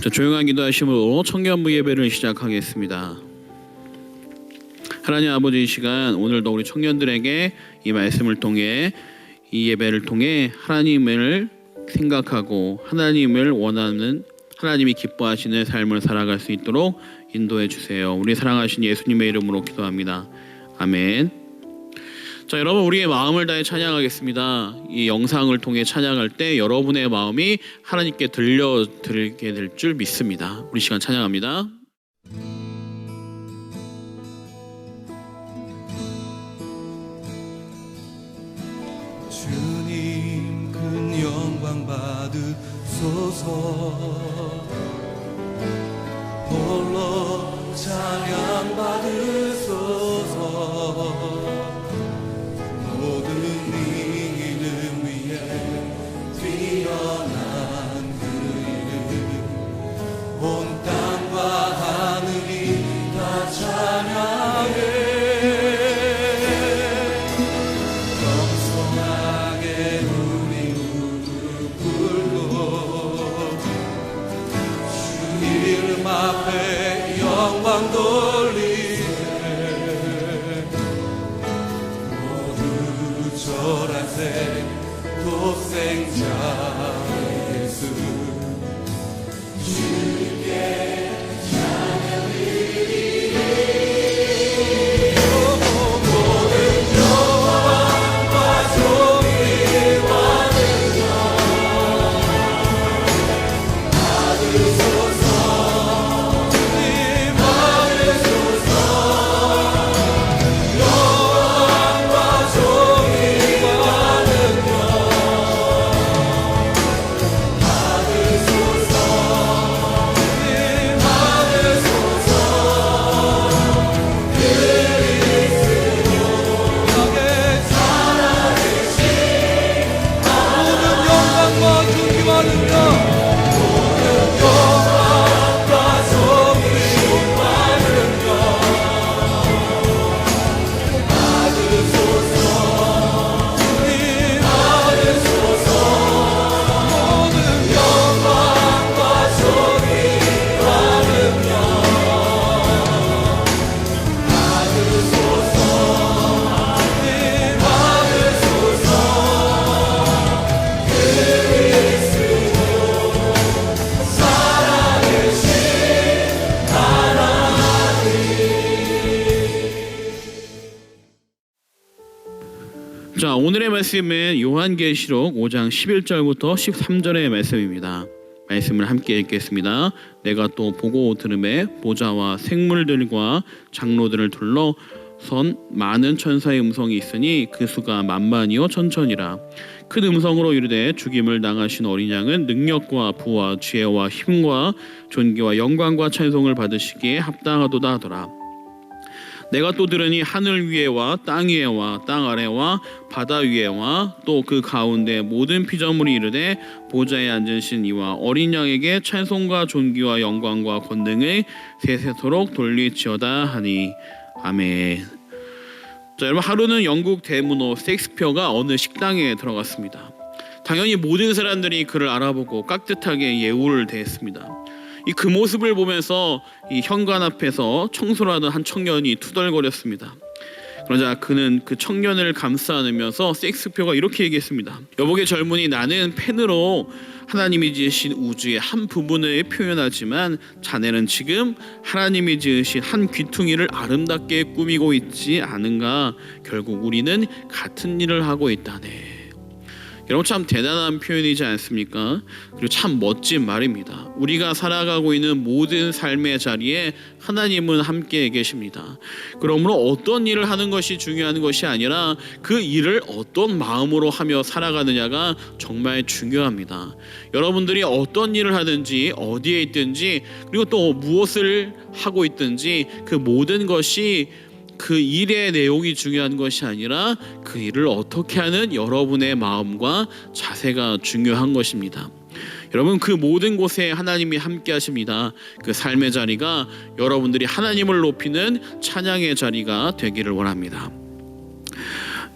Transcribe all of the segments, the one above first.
자, 조용한 기도하심으로 청년부 예배를 시작하겠습니다. 하나님 아버지, 이 시간 오늘도 우리 청년들에게 이 말씀을 통해, 이 예배를 통해 하나님을 생각하고 하나님을 원하는, 하나님이 기뻐하시는 삶을 살아갈 수 있도록 인도해 주세요. 우리 사랑하신 예수님의 이름으로 기도합니다. 아멘. 자, 여러분, 우리의 마음을 다해 찬양하겠습니다. 이 영상을 통해 찬양할 때 여러분의 마음이 하나님께 들게 될 줄 믿습니다. 우리 시간 찬양합니다. 주님 큰 영광 받으소서, 홀로 찬양 받으소서. 모든 이름 위에 뛰어난 그 이름, 온 땅과 하늘이 다 찬양해. 겸손하게 우리 무릎 꿇고 주 이름 앞에 영광 돌리세. 모두 절하세. 독생자 예수 주께 찬양 드리리. 모든 영광과 존귀와 능력 받으소서. 주님 받으소서. 영광과 존귀와 능력 받으소서. 주님 받으소서. 그리스도 나게 살아계신 모든 영광과 존귀와 능력, 모든 영광과 존귀와 능력 받으소서. 주님 받으소서. 모든 영광과 존귀와 능력 받으소서. 주님 받으소서. 그리스도 살아계신 하나님. 자, 오늘의 말씀은 요한계시록 5장 11절부터 13절의 말씀입니다. 말씀을 함께 읽겠습니다. 내가 또 보고 들음에 보좌와 생물들과 장로들을 둘러 선 많은 천사의 음성이 있으니 그 수가 만만이요 천천이라. 큰 음성으로 이르되 죽임을 당하신 어린 양은 능력과 부와 지혜와 힘과 존귀와 영광과 찬송을 받으시기에 합당하도다 하더라. 내가 또 들으니 하늘 위에와 땅 위에와 땅 아래와 바다 위에와 또 그 가운데 모든 피조물이 이르되 보좌에 앉으신 이와 어린 양에게 찬송과 존귀와 영광과 권능을 세세토록 돌리지어다 하니. 아멘. 자, 여러분, 하루는 영국 대문호 셰익스피어가 어느 식당에 들어갔습니다. 당연히 모든 사람들이 그를 알아보고 깍듯하게 예우를 대했습니다. 그 모습을 보면서 이 현관 앞에서 청소를 하던 한 청년이 투덜거렸습니다. 그러자 그는 그 청년을 감싸 안으면서 셰익스피어가 이렇게 얘기했습니다. 여보게 젊은이, 나는 펜으로 하나님이 지으신 우주의 한 부분을 표현하지만 자네는 지금 하나님이 지으신 한 귀퉁이를 아름답게 꾸미고 있지 않은가? 결국 우리는 같은 일을 하고 있다네. 여러분, 참 대단한 표현이지 않습니까? 그리고 참 멋진 말입니다. 우리가 살아가고 있는 모든 삶의 자리에 하나님은 함께 계십니다. 그러므로 어떤 일을 하는 것이 중요한 것이 아니라 그 일을 어떤 마음으로 하며 살아가느냐가 정말 중요합니다. 여러분들이 어떤 일을 하든지 어디에 있든지 그리고 또 무엇을 하고 있든지 그 모든 것이 그 일의 내용이 중요한 것이 아니라 그 일을 어떻게 하는 여러분의 마음과 자세가 중요한 것입니다. 여러분, 그 모든 곳에 하나님이 함께 하십니다. 그 삶의 자리가 여러분들이 하나님을 높이는 찬양의 자리가 되기를 원합니다.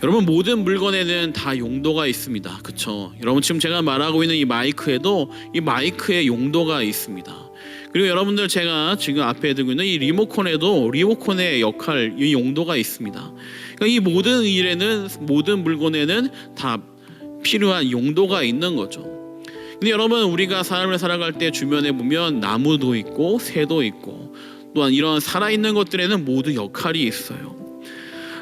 여러분, 모든 물건에는 다 용도가 있습니다. 그렇죠? 여러분, 지금 제가 말하고 있는 이 마이크에도 이 마이크의 용도가 있습니다. 그리고 여러분들 제가 지금 앞에 두고 있는 이 리모컨에도 리모컨의 역할, 이 용도가 있습니다. 그러니까 이 모든 일에는, 모든 물건에는 다 필요한 용도가 있는 거죠. 근데 여러분, 우리가 삶을 살아갈 때 주변에 보면 나무도 있고 새도 있고 또한 이런 살아있는 것들에는 모두 역할이 있어요.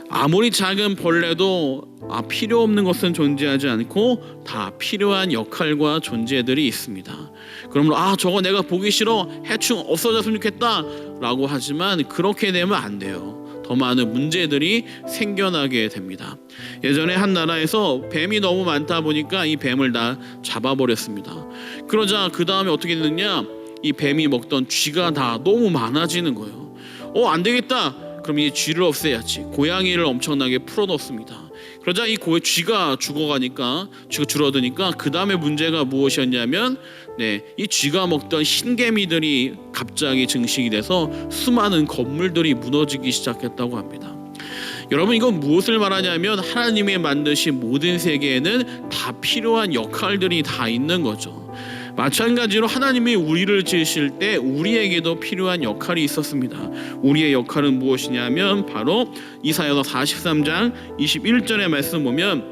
아무리 작은 벌레도 필요 없는 것은 존재하지 않고 다 필요한 역할과 존재들이 있습니다. 그러므로 저거 내가 보기 싫어, 해충 없어졌으면 좋겠다 라고 하지만 그렇게 되면 안 돼요. 더 많은 문제들이 생겨나게 됩니다. 예전에 한 나라에서 뱀이 너무 많다 보니까 이 뱀을 다 잡아버렸습니다. 그러자 그 다음에 어떻게 됐느냐, 이 뱀이 먹던 쥐가 다 너무 많아지는 거예요. 안 되겠다, 그럼 이 쥐를 없애야지. 고양이를 엄청나게 풀어넣습니다. 그러자 이 쥐가 죽어가니까, 쥐가 줄어드니까 그 다음에 문제가 무엇이었냐면 이 쥐가 먹던 흰개미들이 갑자기 증식이 돼서 수많은 건물들이 무너지기 시작했다고 합니다. 여러분, 이건 무엇을 말하냐면 하나님이 만드신 모든 세계에는 다 필요한 역할들이 다 있는 거죠. 마찬가지로 하나님이 우리를 지으실 때 우리에게도 필요한 역할이 있었습니다. 우리의 역할은 무엇이냐면 바로 이사야서 43장 21절의 말씀 보면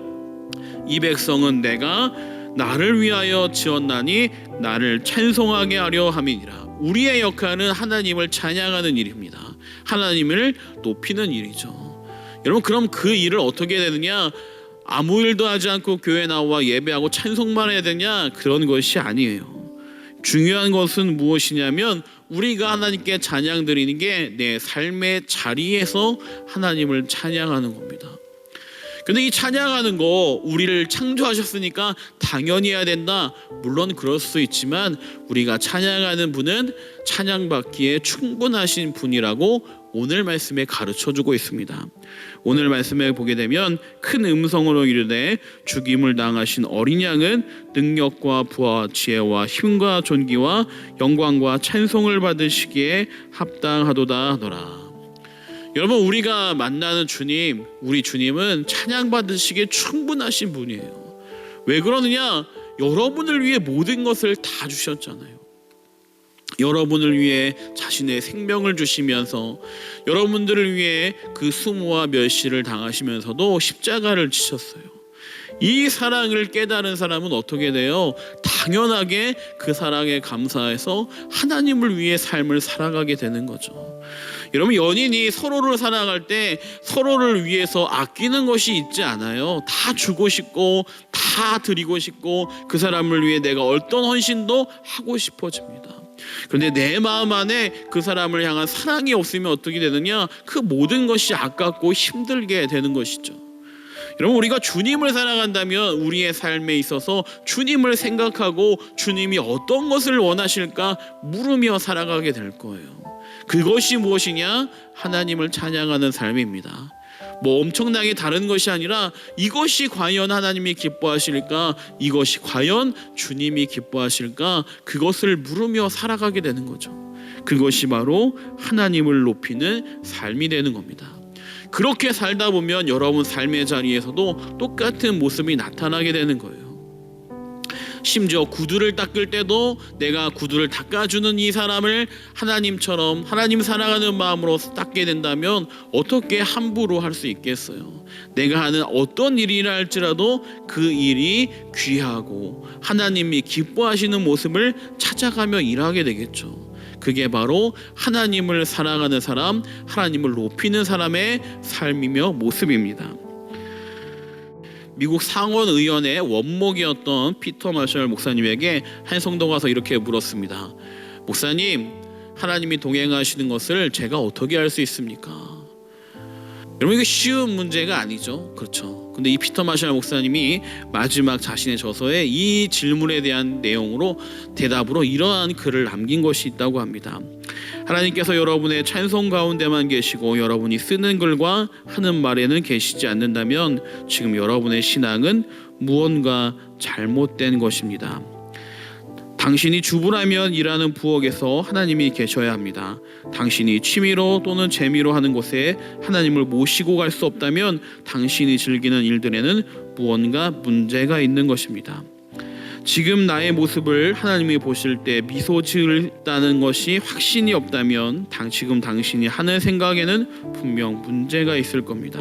이 백성은 내가 나를 위하여 지었나니 나를 찬송하게 하려 함이니라. 우리의 역할은 하나님을 찬양하는 일입니다. 하나님을 높이는 일이죠. 여러분, 그럼 그 일을 어떻게 해야 되느냐? 아무 일도 하지 않고 교회 나와 예배하고 찬송만 해야 되냐? 그런 것이 아니에요. 중요한 것은 무엇이냐면 우리가 하나님께 찬양 드리는 게 내 삶의 자리에서 하나님을 찬양하는 겁니다. 근데 이 찬양하는 거, 우리를 창조하셨으니까 당연히 해야 된다, 물론 그럴 수 있지만 우리가 찬양하는 분은 찬양받기에 충분하신 분이라고 오늘 말씀에 가르쳐주고 있습니다. 오늘 말씀에 보게 되면 큰 음성으로 이르되 죽임을 당하신 어린 양은 능력과 부와 지혜와 힘과 존귀와 영광과 찬송을 받으시기에 합당하도다 하더라. 여러분, 우리가 만나는 주님, 우리 주님은 찬양받으시기에 충분하신 분이에요. 왜 그러느냐? 여러분을 위해 모든 것을 다 주셨잖아요. 여러분을 위해 자신의 생명을 주시면서 여러분들을 위해 그 수모와 멸시를 당하시면서도 십자가를 지셨어요. 이 사랑을 깨달은 사람은 어떻게 돼요? 당연하게 그 사랑에 감사해서 하나님을 위해 삶을 살아가게 되는 거죠. 여러분, 연인이 서로를 사랑할 때 서로를 위해서 아끼는 것이 있지 않아요. 다 주고 싶고 다 드리고 싶고 그 사람을 위해 내가 어떤 헌신도 하고 싶어집니다. 그런데 내 마음 안에 그 사람을 향한 사랑이 없으면 어떻게 되느냐? 그 모든 것이 아깝고 힘들게 되는 것이죠. 여러분, 우리가 주님을 사랑한다면 우리의 삶에 있어서 주님을 생각하고 주님이 어떤 것을 원하실까 물으며 살아가게 될 거예요. 그것이 무엇이냐? 하나님을 찬양하는 삶입니다. 엄청나게 다른 것이 아니라 이것이 과연 하나님이 기뻐하실까? 이것이 과연 주님이 기뻐하실까? 그것을 물으며 살아가게 되는 거죠. 그것이 바로 하나님을 높이는 삶이 되는 겁니다. 그렇게 살다 보면 여러분 삶의 자리에서도 똑같은 모습이 나타나게 되는 거예요. 심지어 구두를 닦을 때도 내가 구두를 닦아주는 이 사람을 하나님처럼 하나님 사랑하는 마음으로 닦게 된다면 어떻게 함부로 할 수 있겠어요? 내가 하는 어떤 일이라 할지라도 그 일이 귀하고 하나님이 기뻐하시는 모습을 찾아가며 일하게 되겠죠. 그게 바로 하나님을 사랑하는 사람, 하나님을 높이는 사람의 삶이며 모습입니다. 미국 상원의원의 원목이었던 피터 마셜 목사님에게 한 성도가 가서 이렇게 물었습니다. 목사님, 하나님이 동행하시는 것을 제가 어떻게 알 수 있습니까? 여러분, 이게 쉬운 문제가 아니죠. 그렇죠. 근데 이 피터 마셜 목사님이 마지막 자신의 저서에 이 질문에 대한 내용으로 대답으로 이러한 글을 남긴 것이 있다고 합니다. 하나님께서 여러분의 찬송 가운데만 계시고 여러분이 쓰는 글과 하는 말에는 계시지 않는다면 지금 여러분의 신앙은 무언가 잘못된 것입니다. 당신이 주부라면 일하는 부엌에서 하나님이 계셔야 합니다. 당신이 취미로 또는 재미로 하는 곳에 하나님을 모시고 갈 수 없다면 당신이 즐기는 일들에는 무언가 문제가 있는 것입니다. 지금 나의 모습을 하나님이 보실 때 미소 지을다는 것이 확신이 없다면 지금 당신이 하는 생각에는 분명 문제가 있을 겁니다.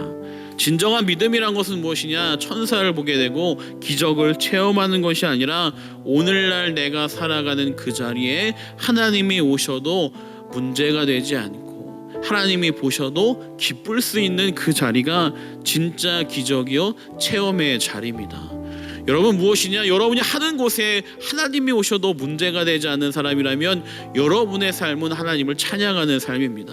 진정한 믿음이란 것은 무엇이냐? 천사를 보게 되고 기적을 체험하는 것이 아니라 오늘날 내가 살아가는 그 자리에 하나님이 오셔도 문제가 되지 않고 하나님이 보셔도 기쁠 수 있는 그 자리가 진짜 기적이요 체험의 자리입니다. 여러분 무엇이냐? 여러분이 하는 곳에 하나님이 오셔도 문제가 되지 않는 사람이라면 여러분의 삶은 하나님을 찬양하는 삶입니다.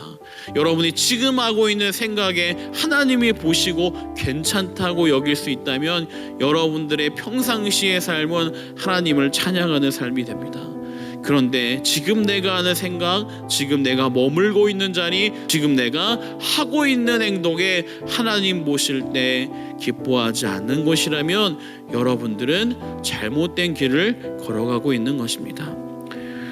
여러분이 지금 하고 있는 생각에 하나님이 보시고 괜찮다고 여길 수 있다면 여러분들의 평상시의 삶은 하나님을 찬양하는 삶이 됩니다. 그런데 지금 내가 하는 생각, 지금 내가 머물고 있는 자리, 지금 내가 하고 있는 행동에 하나님 보실 때 기뻐하지 않는 것이라면 여러분들은 잘못된 길을 걸어가고 있는 것입니다.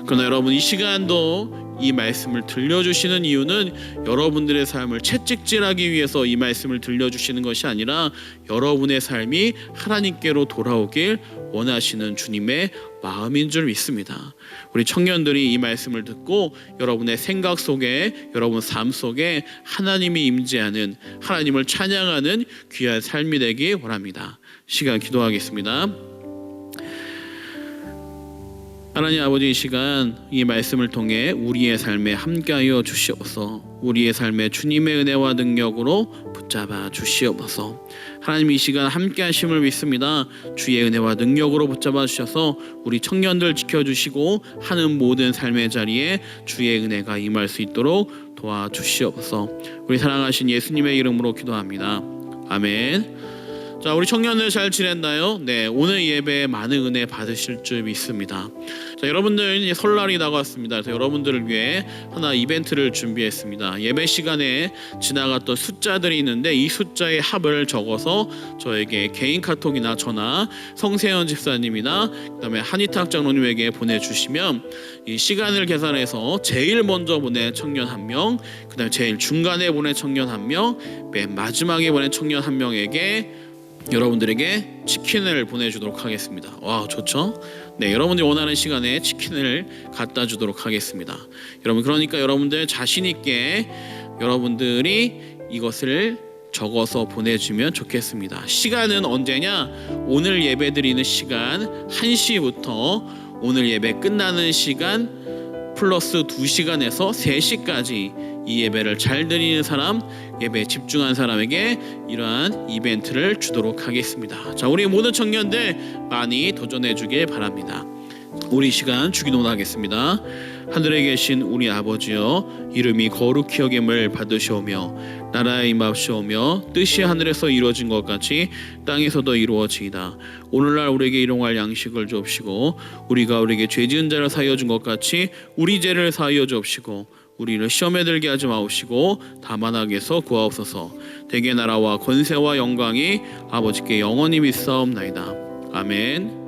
그러나 여러분 이 시간도 이 말씀을 들려주시는 이유는 여러분들의 삶을 채찍질하기 위해서 이 말씀을 들려주시는 것이 아니라 여러분의 삶이 하나님께로 돌아오길 원하시는 주님의 마음인 줄 믿습니다. 우리 청년들이 이 말씀을 듣고 여러분의 생각 속에, 여러분 삶 속에 하나님이 임재하는, 하나님을 찬양하는 귀한 삶이 되기 원합니다. 시간 기도하겠습니다. 하나님 아버지, 이 시간 이 말씀을 통해 우리의 삶에 함께하여 주시옵소서. 우리의 삶에 주님의 은혜와 능력으로 붙잡아 주시옵소서. 하나님 이 시간 함께 하심을 믿습니다. 주의 은혜와 능력으로 붙잡아 주셔서 우리 청년들 지켜주시고 하는 모든 삶의 자리에 주의 은혜가 임할 수 있도록 도와주시옵소서. 우리 사랑하신 예수님의 이름으로 기도합니다. 아멘. 자, 우리 청년들 잘 지냈나요? 네, 오늘 예배에 많은 은혜 받으실 줄 믿습니다. 자, 여러분들 이제 설날이 다가왔습니다. 그래서 여러분들을 위해 하나 이벤트를 준비했습니다. 예배 시간에 지나갔던 숫자들이 있는데 이 숫자의 합을 적어서 저에게 개인 카톡이나 전화, 성세현 집사님이나 그다음에 한희탁 장로님에게 보내주시면 이 시간을 계산해서 제일 먼저 보낸 청년 1명, 그다음에 제일 중간에 보낸 청년 1명, 맨 마지막에 보낸 청년 1명에게 여러분들에게 치킨을 보내주도록 하겠습니다. 와, 좋죠? 네, 여러분들이 원하는 시간에 치킨을 갖다 주도록 하겠습니다. 여러분, 그러니까 여러분들 자신 있게 여러분들이 이것을 적어서 보내주면 좋겠습니다. 시간은 언제냐? 오늘 예배 드리는 시간 1시부터 오늘 예배 끝나는 시간 플러스 2시간에서 3시까지 이 예배를 잘 드리는 사람, 예배에 집중한 사람에게 이러한 이벤트를 주도록 하겠습니다. 자, 우리 모든 청년들 많이 도전해 주길 바랍니다. 우리 시간 주기도문하겠습니다. 하늘에 계신 우리 아버지여, 이름이 거룩히 여김을 받으시오며 나라에 임하시오며 뜻이 하늘에서 이루어진 것 같이 땅에서도 이루어지이다. 오늘날 우리에게 일용할 양식을 주옵시고 우리가 우리에게 죄 지은 자를 사하여 준 것 같이 우리 죄를 사하여 주옵시고 우리를 시험에 들게 하지 마옵시고 다만 악에서 구하옵소서. 대개 나라와 권세와 영광이 아버지께 영원히 믿사옵나이다. 아멘.